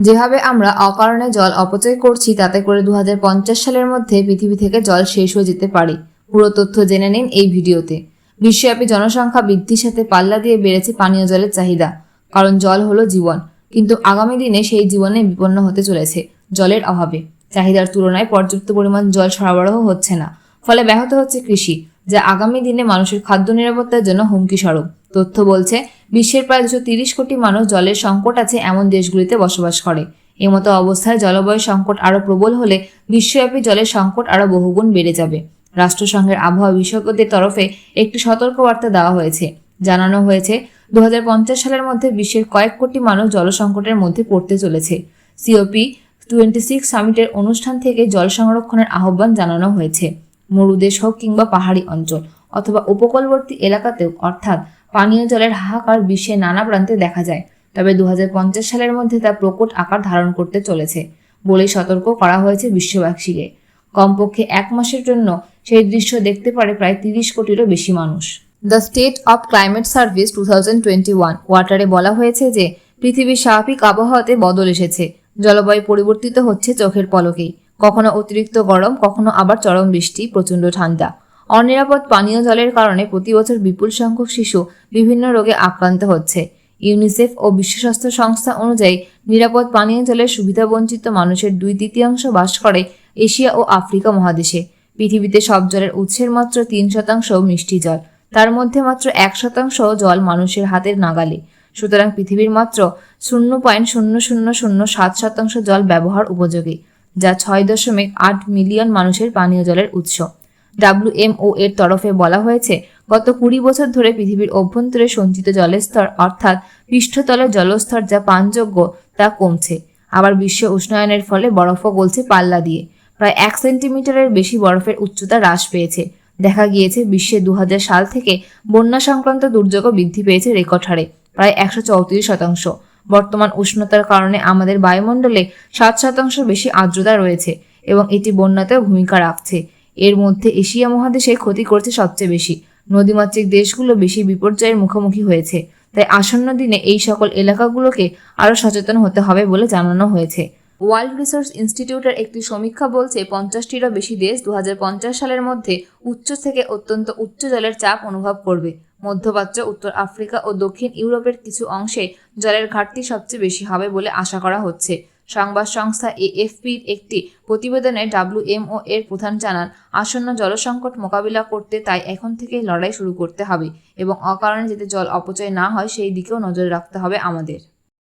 যেভাবে আমরা অকারণে জল অপচয় করছি তাতে করে 2050 সালের মধ্যে পৃথিবী থেকে জল শেষ হয়ে যেতে পারে। পুরো তথ্য জেনে নিন এই ভিডিওতে। বিশ্বব্যাপী জনসংখ্যা বৃদ্ধির সাথে পাল্লা দিয়ে বেড়েছে পানীয় জলের চাহিদা, কারণ জল হলো জীবন। কিন্তু আগামী দিনে সেই জীবনে বিপন্ন হতে চলেছে জলের অভাবে। চাহিদার তুলনায় পর্যাপ্ত পরিমাণ জল সরবরাহ হচ্ছে না, ফলে ব্যাহত হচ্ছে কৃষি, যা আগামী দিনে মানুষের খাদ্য নিরাপত্তার জন্য হুমকি স্বরূপ। তথ্য বলছে বিশ্বের প্রায় 230 কোটি মানুষ জলের সংকট আছে এমন দেশগুলিতে বসবাস করে। এমতো অবস্থায় জলবায়ু সংকট আরও প্রবল হলে বিশ্বব্যাপী জলের সংকট আরও বহুগুণ বেড়ে যাবে। রাষ্ট্রসংঘের আবহাওয়া বিশেষজ্ঞদের তরফে একটি সতর্কবার্তা দেওয়া হয়েছে। জানানো হয়েছে 2050 সালের মধ্যে বিশ্বের কয়েক কোটি মানুষ জলসংকটের মধ্যে পড়তে চলেছে। COP26 সামিটের অনুষ্ঠান থেকে জল সংরক্ষণের আহ্বান জানানো হয়েছে। মরুদেশ হোক কিংবা পাহাড়ি অঞ্চল অথবা উপকূলবর্তী এলাকাতেও, অর্থাৎ পানীয় জলের হাহাকার বিশ্বের নানা প্রান্তে দেখা যায়। তবে 2050 সালের মধ্যে তা প্রকট আকার ধারণ করতে চলেছে বলেই সতর্ক করা হয়েছে বিশ্ববাসীকে। কমপক্ষে 1 মাসের জন্য সেই দৃশ্য দেখতে পারে প্রায় 30 কোটিরও বেশি মানুষ। The state of climate service 2021 ওয়াটারে বলা হয়েছে যে পৃথিবীর স্বাভাবিক আবহাওয়াতে বদল এসেছে। জলবায়ু পরিবর্তিত হচ্ছে চোখের পলকেই। কখনো অতিরিক্ত গরম, কখনো আবার চরম বৃষ্টি, প্রচণ্ড ঠান্ডা। অনিরাপদ পানীয় জলের কারণে প্রতি বছর বিপুল সংখ্যক শিশু বিভিন্ন রোগে আক্রান্ত হচ্ছে। ইউনিসেফ ও বিশ্ব স্বাস্থ্য সংস্থা অনুযায়ী নিরাপদ পানীয় জলের সুবিধাবঞ্চিত মানুষের 2/3 বাস করে এশিয়া ও আফ্রিকা মহাদেশে। পৃথিবীতে সব জলের উৎসের মাত্র 3% মিষ্টি জল, তার মধ্যে মাত্র 1% জল মানুষের হাতের নাগালে। সুতরাং পৃথিবীর মাত্র 0.0007% জল ব্যবহার উপযোগী, যা 6.8 মিলিয়ন মানুষের পানীয় জলের উৎস। WMO এর তরফে বলা হয়েছে গত 20 বছর ধরে পৃথিবীর অভ্যন্তরে সঞ্চিত জলের স্তর, অর্থাৎ পৃষ্ঠতলের জলস্তর যা পানযোগ্য, তা কমছে। আবার বিশ্ব উষ্ণায়নের ফলে বরফও গলছে পাল্লা দিয়ে। প্রায় 1 সেন্টিমিটারের বেশি বরফের উচ্চতা হ্রাস পেয়েছে। দেখা গিয়েছে বিশ্বে 2000 সাল থেকে বন্যা সংক্রান্ত দুর্যোগও বৃদ্ধি পেয়েছে রেকর্ড হারে, প্রায় 134%। বর্তমান উষ্ণতার কারণে আমাদের বায়ুমণ্ডলে 7% বেশি আর্দ্রতা রয়েছে এবং এটি বন্যাতেও ভূমিকা রাখছে। এর মধ্যে এশিয়া মহাদেশে ক্ষতি করছে সবচেয়ে বেশি। নদীমাতৃক দেশগুলো বেশি বিপর্যয়ের মুখোমুখি হয়েছে। তাই আসন্ন দিনে এই সকল এলাকাগুলোকে আরও সচেতন হতে হবে বলে জানানো হয়েছে। ওয়ার্ল্ড রিসোর্স ইনস্টিটিউটের একটি সমীক্ষা বলছে 50টিরও বেশি দেশ 2050 সালের মধ্যে উচ্চ থেকে অত্যন্ত উচ্চ জলের চাপ অনুভব করবে। মধ্যপ্রাচ্য, উত্তর আফ্রিকা ও দক্ষিণ ইউরোপের কিছু অংশে জলের ঘাটতি সবচেয়ে বেশি হবে বলে আশা করা হচ্ছে। সংবাদ সংস্থা AFPর একটি প্রতিবেদনে WMO এর প্রধান জানান, আসন্ন জলসংকট মোকাবিলা করতে তাই এখন থেকেই লড়াই শুরু করতে হবে এবং অকারণে যাতে জল অপচয় না হয় সেই দিকেও নজর রাখতে হবে আমাদের।